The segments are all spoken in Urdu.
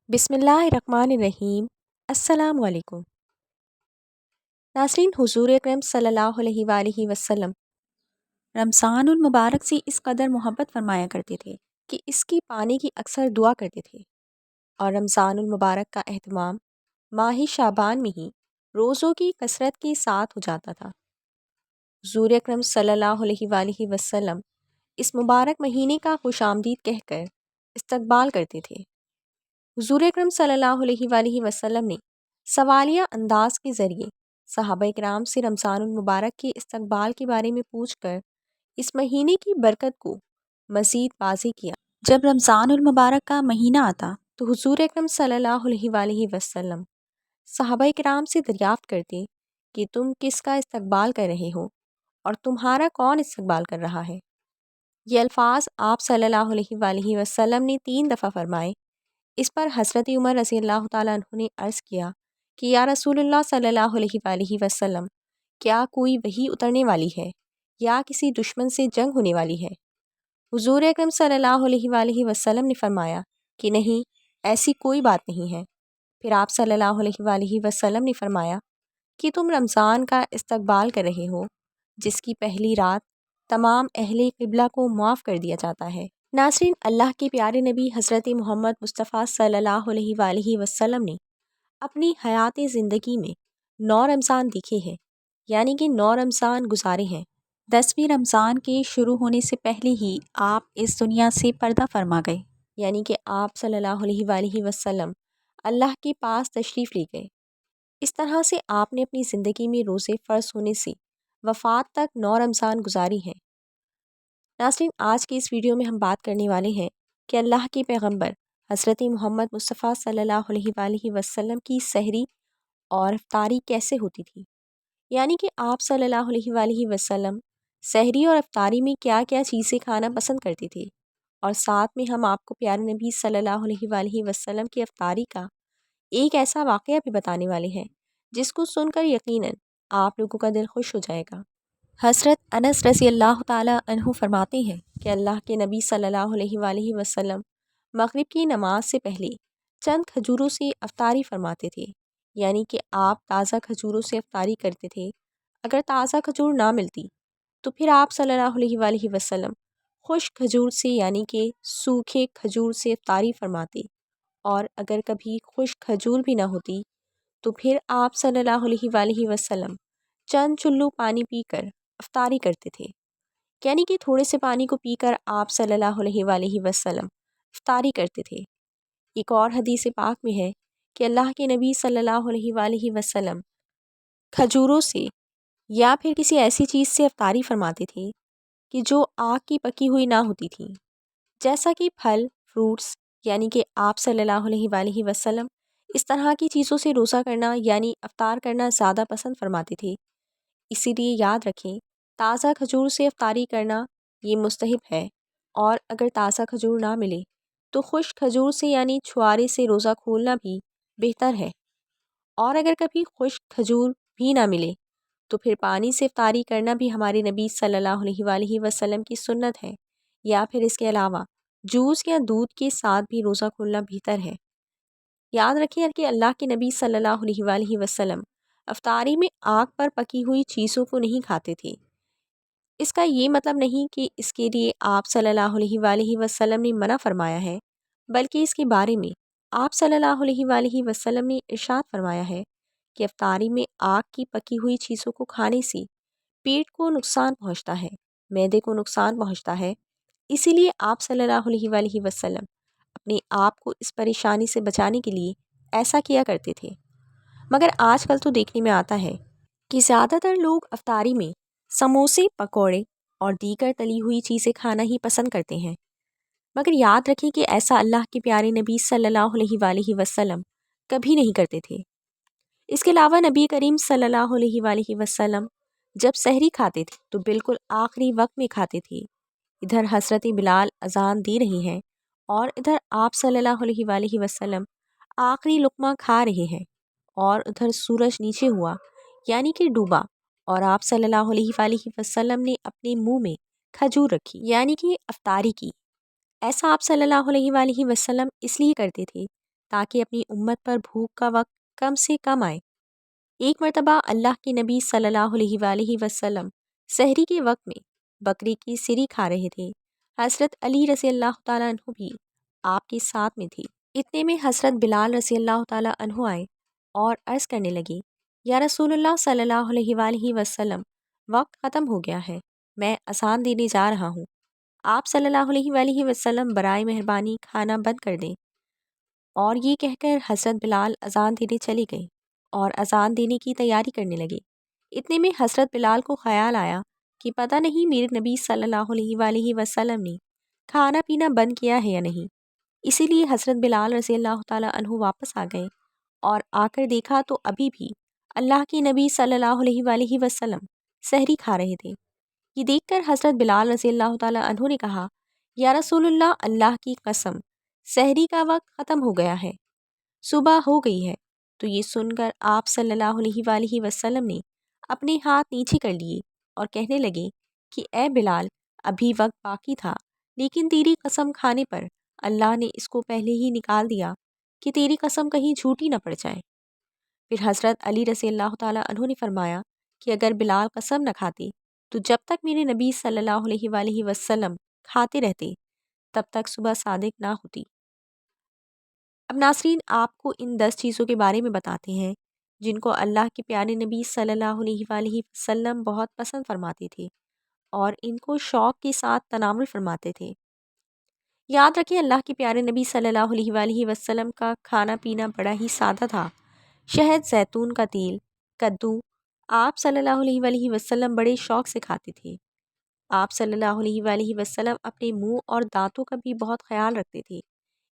بسم اللہ الرحمن الرحیم۔ السلام علیکم ناظرین، حضور اکرم صلی اللہ علیہ وآلہ وسلم رمضان المبارک سے اس قدر محبت فرمایا کرتے تھے کہ اس کی پانے کی اکثر دعا کرتے تھے، اور رمضان المبارک کا اہتمام ماہ شعبان میں ہی روزوں کی کثرت کے ساتھ ہو جاتا تھا۔ حضور اکرم صلی اللہ علیہ وآلہ وسلم اس مبارک مہینے کا خوش آمدید کہہ کر استقبال کرتے تھے۔ حضور اکرم صلی اللہ علیہ وآلہ وسلم نے سوالیہ انداز کے ذریعے صحابہ کرام سے رمضان المبارک کے استقبال کے بارے میں پوچھ کر اس مہینے کی برکت کو مزید واضح کیا۔ جب رمضان المبارک کا مہینہ آتا تو حضور اکرم صلی اللہ علیہ وآلہ وسلم صحابہ کرام سے دریافت کرتے کہ تم کس کا استقبال کر رہے ہو اور تمہارا کون استقبال کر رہا ہے۔ یہ الفاظ آپ صلی اللہ علیہ وآلہ وسلم نے 3 دفعہ فرمائے۔ اس پر حضرت عمر رضی اللہ تعالیٰ عنہ نے عرض کیا کہ یا رسول اللہ صلی اللہ علیہ وآلہ وسلم، کیا کوئی وحی اترنے والی ہے یا کسی دشمن سے جنگ ہونے والی ہے؟ حضور اکرم صلی اللہ علیہ وآلہ وسلم نے فرمایا کہ نہیں، ایسی کوئی بات نہیں ہے۔ پھر آپ صلی اللہ علیہ وآلہ وسلم نے فرمایا کہ تم رمضان کا استقبال کر رہے ہو جس کی پہلی رات تمام اہل قبلہ کو معاف کر دیا جاتا ہے۔ ناظرین، اللہ کے پیارے نبی حضرت محمد مصطفیٰ صلی اللہ علیہ وآلہ وسلم نے اپنی حیات زندگی میں 9 رمضان دیکھے ہیں، یعنی کہ 9 رمضان گزارے ہیں۔ 10ویں رمضان کے شروع ہونے سے پہلے ہی آپ اس دنیا سے پردہ فرما گئے، یعنی کہ آپ صلی اللہ علیہ وآلہ وسلم اللہ کے پاس تشریف لے گئے۔ اس طرح سے آپ نے اپنی زندگی میں روزے فرض ہونے سے وفات تک 9 رمضان گزاری ہیں۔ ناظرین، آج کی اس ویڈیو میں ہم بات کرنے والے ہیں کہ اللہ کے پیغمبر حضرت محمد مصطفیٰ صلی اللہ علیہ وآلہ وسلم کی سحری اور افطاری کیسے ہوتی تھی، یعنی کہ آپ صلی اللہ علیہ وآلہ وسلم سحری اور افطاری میں کیا کیا چیزیں کھانا پسند کرتے تھے، اور ساتھ میں ہم آپ کو پیارے نبی صلی اللہ علیہ وآلہ وسلم کی افطاری کا ایک ایسا واقعہ بھی بتانے والے ہیں جس کو سن کر یقیناً آپ لوگوں کا دل خوش ہو جائے گا۔ حضرت انس رضی اللہ تعالیٰ عنہ فرماتے ہیں کہ اللہ کے نبی صلی اللہ علیہ وآلہ وسلم مغرب کی نماز سے پہلے چند کھجوروں سے افطاری فرماتے تھے، یعنی کہ آپ تازہ کھجوروں سے افطاری کرتے تھے۔ اگر تازہ کھجور نہ ملتی تو پھر آپ صلی اللہ علیہ وآلہ وسلم خشک کھجور سے یعنی کہ سوکھے کھجور سے افطاری فرماتے، اور اگر کبھی خشک کھجور بھی نہ ہوتی تو پھر آپ صلی اللہ علیہ وآلہ وسلم چند چلو پانی پی کر افطاری کرتے تھے، یعنی کہ تھوڑے سے پانی کو پی کر آپ صلی اللہ علیہ وآلہ وسلم افطاری کرتے تھے۔ ایک اور حدیث پاک میں ہے کہ اللہ کے نبی صلی اللہ علیہ وآلہ وسلم کھجوروں سے یا پھر کسی ایسی چیز سے افطاری فرماتے تھے کہ جو آگ کی پکی ہوئی نہ ہوتی تھی، جیسا کہ پھل، فروٹس، یعنی کہ آپ صلی اللہ علیہ وآلہ وسلم اس طرح کی چیزوں سے روزہ کرنا یعنی افطار کرنا زیادہ پسند فرماتے تھے۔ اسی لیے یاد رکھیں، تازہ کھجور سے افطاری کرنا یہ مستحب ہے، اور اگر تازہ کھجور نہ ملے تو خشک کھجور سے یعنی چھوارے سے روزہ کھولنا بھی بہتر ہے، اور اگر کبھی خشک کھجور بھی نہ ملے تو پھر پانی سے افطاری کرنا بھی ہمارے نبی صلی اللہ علیہ وآلہ وسلم کی سنت ہے، یا پھر اس کے علاوہ جوس یا دودھ کے ساتھ بھی روزہ کھولنا بہتر ہے۔ یاد رکھیں کہ اللہ کے نبی صلی اللہ علیہ وآلہ وسلم افطاری میں آگ پر پکی ہوئی چیزوں کو نہیں کھاتے تھے۔ اس کا یہ مطلب نہیں کہ اس کے لیے آپ صلی اللہ علیہ وآلہ وسلم نے منع فرمایا ہے، بلکہ اس کے بارے میں آپ صلی اللہ علیہ وآلہ وسلم نے ارشاد فرمایا ہے کہ افطاری میں آگ کی پکی ہوئی چیزوں کو کھانے سے پیٹ کو نقصان پہنچتا ہے، معدے کو نقصان پہنچتا ہے۔ اسی لیے آپ صلی اللہ علیہ وآلہ وسلم اپنے آپ کو اس پریشانی سے بچانے کے لیے ایسا کیا کرتے تھے۔ مگر آج کل تو دیکھنے میں آتا ہے کہ زیادہ تر لوگ افطاری میں سموسے، پکوڑے اور دیگر تلی ہوئی چیزیں کھانا ہی پسند کرتے ہیں، مگر یاد رکھیں کہ ایسا اللہ کے پیارے نبی صلی اللہ علیہ وآلہ وسلم کبھی نہیں کرتے تھے۔ اس کے علاوہ نبی کریم صلی اللہ علیہ وآلہ وسلم جب سحری کھاتے تھے تو بالکل آخری وقت میں کھاتے تھے۔ ادھر حضرت بلال اذان دے رہے ہیں اور ادھر آپ صلی اللہ علیہ وآلہ وسلم آخری لقمہ کھا رہے ہیں، اور ادھر سورج نیچے ہوا یعنی کہ ڈوبا، اور آپ صلی اللہ علیہ وآلہ وسلم نے اپنے منہ میں کھجور رکھی یعنی کہ افطاری کی۔ ایسا آپ صلی اللہ علیہ وآلہ وسلم اس لیے کرتے تھے تاکہ اپنی امت پر بھوک کا وقت کم سے کم آئے۔ ایک مرتبہ اللہ کے نبی صلی اللہ علیہ وآلہ وسلم سحری کے وقت میں بکری کی سری کھا رہے تھے۔ حضرت علی رضی اللہ تعالیٰ عنہ بھی آپ کے ساتھ میں تھی۔ اتنے میں حضرت بلال رضی اللہ تعالیٰ عنہ آئے اور عرض کرنے لگے، یا رسول اللہ صلی اللہ علیہ وآلہ وسلم، وقت ختم ہو گیا ہے، میں اذان دینے جا رہا ہوں۔ آپ صلی اللہ علیہ وآلہ وسلم برائے مہربانی کھانا بند کر دیں۔ اور یہ کہہ کر حضرت بلال اذان دینے چلے گئے اور اذان دینے کی تیاری کرنے لگے۔ اتنے میں حضرت بلال کو خیال آیا کہ پتہ نہیں میرے نبی صلی اللہ علیہ وآلہ وسلم نے کھانا پینا بند کیا ہے یا نہیں۔ اسی لیے حضرت بلال رضی اللہ تعالیٰ عنہ واپس آ گئے اور آ کر دیکھا تو ابھی بھی اللہ کے نبی صلی اللہ علیہ وآلہ وسلم سحری کھا رہے تھے۔ یہ دیکھ کر حضرت بلال رضی اللہ تعالیٰ عنہ نے کہا، یا رسول اللہ، اللہ کی قسم، سحری کا وقت ختم ہو گیا ہے، صبح ہو گئی ہے۔ تو یہ سن کر آپ صلی اللہ علیہ وآلہ وسلم نے اپنے ہاتھ نیچے کر لیے اور کہنے لگے کہ اے بلال، ابھی وقت باقی تھا، لیکن تیری قسم کھانے پر اللہ نے اس کو پہلے ہی نکال دیا کہ تیری قسم کہیں جھوٹی نہ پڑ جائے۔ پھر حضرت علی رضی اللہ تعالیٰ عنہ نے فرمایا کہ اگر بلال قسم نہ کھاتے تو جب تک میرے نبی صلی اللہ علیہ وآلہ وسلم کھاتے رہتے تب تک صبح صادق نہ ہوتی۔ اب ناظرین، آپ کو ان 10 چیزوں کے بارے میں بتاتے ہیں جن کو اللہ کے پیارے نبی صلی اللہ علیہ وآلہ وسلم بہت پسند فرماتے تھے اور ان کو شوق کے ساتھ تناول فرماتے تھے۔ یاد رکھیں، اللہ کے پیارے نبی صلی اللہ علیہ وآلہ وسلم کا کھانا پینا بڑا ہی سادہ تھا۔ شہد، زیتون کا تیل، کدو آپ صلی اللہ علیہ وآلہ وسلم بڑے شوق سے کھاتے تھے۔ آپ صلی اللہ علیہ وآلہ وسلم اپنے منہ اور دانتوں کا بھی بہت خیال رکھتے تھے۔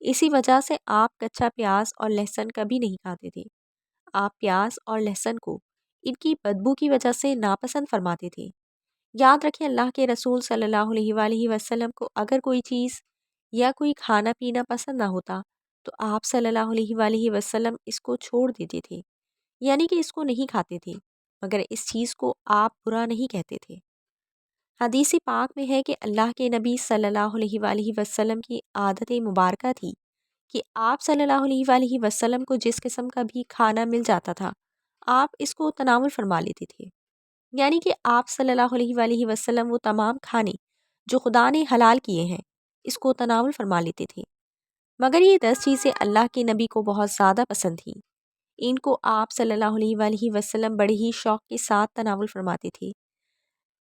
اسی وجہ سے آپ کچا پیاز اور لہسن کبھی نہیں کھاتے تھے۔ آپ پیاز اور لہسن کو ان کی بدبو کی وجہ سے ناپسند فرماتے تھے۔ یاد رکھیں، اللہ کے رسول صلی اللہ علیہ وآلہ وسلم کو اگر کوئی چیز یا کوئی کھانا پینا پسند نہ ہوتا تو آپ صلی اللہ علیہ وآلہ وسلم اس کو چھوڑ دیتے تھے، یعنی کہ اس کو نہیں کھاتے تھے، مگر اس چیز کو آپ برا نہیں کہتے تھے۔ حدیث پاک میں ہے کہ اللہ کے نبی صلی اللہ علیہ وآلہ وسلم کی عادت مبارکہ تھی کہ آپ صلی اللہ علیہ وآلہ وسلم کو جس قسم کا بھی کھانا مل جاتا تھا آپ اس کو تناول فرما لیتے تھے، یعنی کہ آپ صلی اللہ علیہ وآلہ وسلم وہ تمام کھانے جو خدا نے حلال کیے ہیں اس کو تناول فرما لیتے تھے۔ مگر یہ 10 چیزیں اللہ کے نبی کو بہت زیادہ پسند تھیں۔ ان کو آپ صلی اللہ علیہ وآلہ وسلم بڑے ہی شوق کے ساتھ تناول فرماتے تھے۔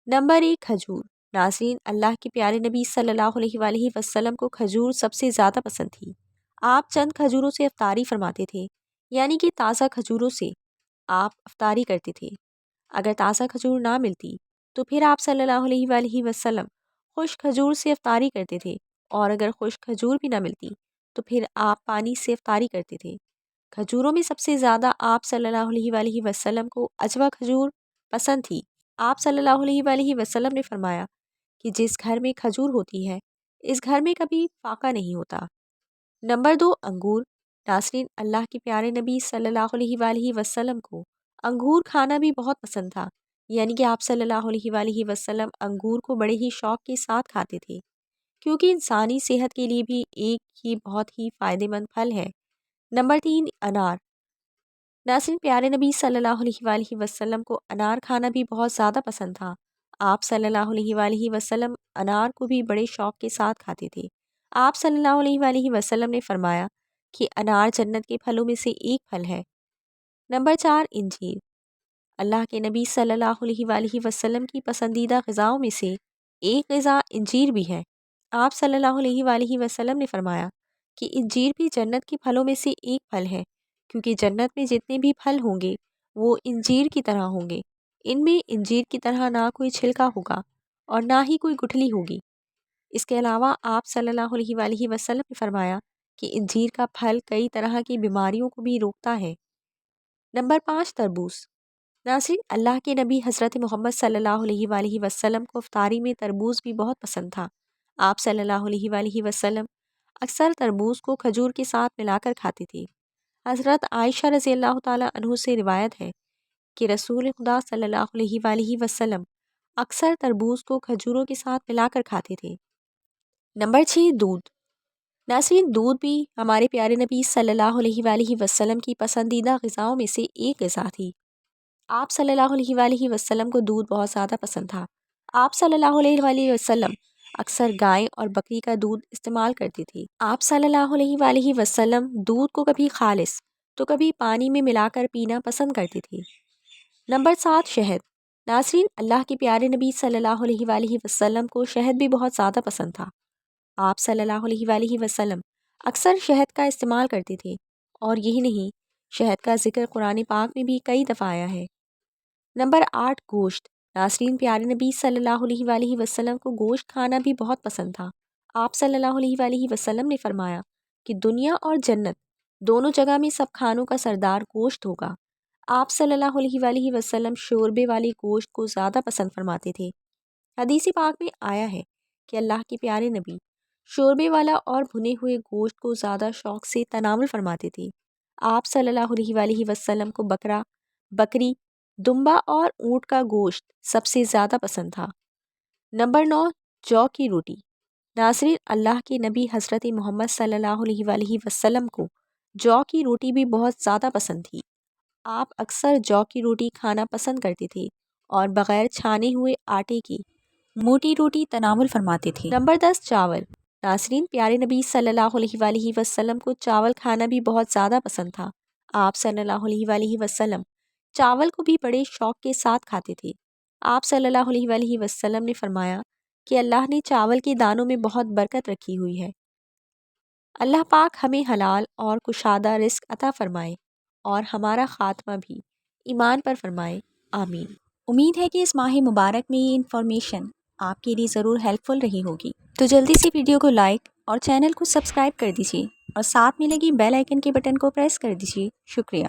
نمبر 1، کھجور۔ ناظرین، اللہ کے پیارے نبی صلی اللہ علیہ وآلہ وسلم کو کھجور سب سے زیادہ پسند تھی۔ آپ چند کھجوروں سے افطاری فرماتے تھے، یعنی کہ تازہ کھجوروں سے آپ افطاری کرتے تھے۔ اگر تازہ کھجور نہ ملتی تو پھر آپ صلی اللہ علیہ وآلہ وسلم خشک کھجور سے افطاری کرتے تھے، اور اگر خشک کھجور بھی نہ ملتی تو پھر آپ پانی سے افطاری کرتے تھے۔ کھجوروں میں سب سے زیادہ آپ صلی اللہ علیہ وآلہ وسلم کو عجوا کھجور پسند تھی۔ آپ صلی اللہ علیہ وآلہ وسلم نے فرمایا کہ جس گھر میں کھجور ہوتی ہے اس گھر میں کبھی فاقہ نہیں ہوتا۔ نمبر 2، انگور۔ ناظرین، اللہ کے پیارے نبی صلی اللہ علیہ وآلہ وسلم کو انگور کھانا بھی بہت پسند تھا، یعنی کہ آپ صلی اللہ علیہ وآلہ وسلم انگور کو بڑے ہی شوق کے ساتھ کھاتے تھے، کیونکہ انسانی صحت کے لیے بھی ایک ہی بہت ہی فائدہ مند پھل ہے۔ نمبر 3، انار۔ ناظرین، پیارے نبی صلی اللہ علیہ وآلہ وسلم کو انار کھانا بھی بہت زیادہ پسند تھا۔ آپ صلی اللہ علیہ وآلہ وسلم انار کو بھی بڑے شوق کے ساتھ کھاتے تھے۔ آپ صلی اللہ علیہ وآلہ وسلم نے فرمایا کہ انار جنت کے پھلوں میں سے ایک پھل ہے۔ نمبر 4، انجیر۔ اللہ کے نبی صلی اللہ علیہ وآلہ وسلم کی پسندیدہ غذاؤں میں سے ایک غذا انجیر بھی ہے۔ آپ صلی اللہ علیہ وآلہ وسلم نے فرمایا کہ انجیر بھی جنت کے پھلوں میں سے ایک پھل ہے، کیونکہ جنت میں جتنے بھی پھل ہوں گے وہ انجیر کی طرح ہوں گے۔ ان میں انجیر کی طرح نہ کوئی چھلکا ہوگا اور نہ ہی کوئی گٹھلی ہوگی۔ اس کے علاوہ آپ صلی اللہ علیہ وآلہ وسلم نے فرمایا کہ انجیر کا پھل کئی طرح کی بیماریوں کو بھی روکتا ہے۔ نمبر 5، تربوز۔ ناظرین، اللہ کے نبی حضرت محمد صلی اللہ علیہ وآلہ وسلم کو افطاری میں تربوز بھی بہت پسند تھا۔ آپ صلی اللہ علیہ وآلہ وسلم اکثر تربوز کو کھجور کے ساتھ ملا کر کھاتے تھے۔ حضرت عائشہ رضی اللہ تعالیٰ عنہ سے روایت ہے کہ رسول خدا صلی اللہ علیہ وآلہ وسلم اکثر تربوز کو کھجوروں کے ساتھ ملا کر کھاتے تھے۔ نمبر 6، دودھ۔ ناظرین، دودھ بھی ہمارے پیارے نبی صلی اللہ علیہ وآلہ وسلم کی پسندیدہ غذاؤں میں سے ایک غذا تھی۔ آپ صلی اللہ علیہ وآلہ وسلم کو دودھ بہت زیادہ پسند تھا۔ آپ صلی اللہ علیہ وآلہ وسلم اکثر گائے اور بکری کا دودھ استعمال کرتے تھے۔ آپ صلی اللہ علیہ وآلہ وسلم دودھ کو کبھی خالص تو کبھی پانی میں ملا کر پینا پسند کرتے تھے۔ نمبر 7، شہد۔ ناظرین، اللہ کے پیارے نبی صلی اللہ علیہ وآلہ وسلم کو شہد بھی بہت زیادہ پسند تھا۔ آپ صلی اللہ علیہ وآلہ وسلم اکثر شہد کا استعمال کرتے تھے، اور یہی نہیں، شہد کا ذکر قرآن پاک میں بھی کئی دفعہ آیا ہے۔ نمبر 8، گوشت۔ ناظرین، پیارے نبی صلی اللہ علیہ وآلہ وسلم کو گوشت کھانا بھی بہت پسند تھا۔ آپ صلی اللہ علیہ وآلہ وسلم نے فرمایا کہ دنیا اور جنت دونوں جگہ میں سب کھانوں کا سردار گوشت ہوگا۔ آپ صلی اللہ علیہ وآلہ وسلم شوربے والے گوشت کو زیادہ پسند فرماتے تھے۔ حدیث پاک میں آیا ہے کہ اللہ کے پیارے نبی شوربے والا اور بھنے ہوئے گوشت کو زیادہ شوق سے تناول فرماتے تھے۔ آپ صلی اللہ علیہ وآلہ وسلم کو بکرا، بکری، دمبا اور اونٹ کا گوشت سب سے زیادہ پسند تھا۔ نمبر 9، جو کی روٹی۔ ناظرین، اللہ کے نبی حضرت محمد صلی اللہ علیہ وآلہ وسلم کو جو کی روٹی بھی بہت زیادہ پسند تھی۔ آپ اکثر جو کی روٹی کھانا پسند کرتے تھے اور بغیر چھانے ہوئے آٹے کی موٹی روٹی تناول فرماتے تھے۔ نمبر 10، چاول۔ ناظرین، پیارے نبی صلی اللہ علیہ وآلہ وسلم کو چاول کھانا بھی بہت زیادہ پسند تھا۔ آپ صلی اللہ علیہ وآلہ وسلم چاول کو بھی بڑے شوق کے ساتھ کھاتے تھے۔ آپ صلی اللہ علیہ وآلہ وسلم نے فرمایا کہ اللہ نے چاول کے دانوں میں بہت برکت رکھی ہوئی ہے۔ اللہ پاک ہمیں حلال اور کشادہ رزق عطا فرمائے اور ہمارا خاتمہ بھی ایمان پر فرمائے، آمین۔ امید ہے کہ اس ماہ مبارک میں یہ انفارمیشن آپ کے لیے ضرور ہیلپ فل رہی ہوگی، تو جلدی سے ویڈیو کو لائک اور چینل کو سبسکرائب کر دیجیے اور ساتھ میں لگی بیل آئیکن کے بٹن کو پریس کر دیجیے۔ شکریہ۔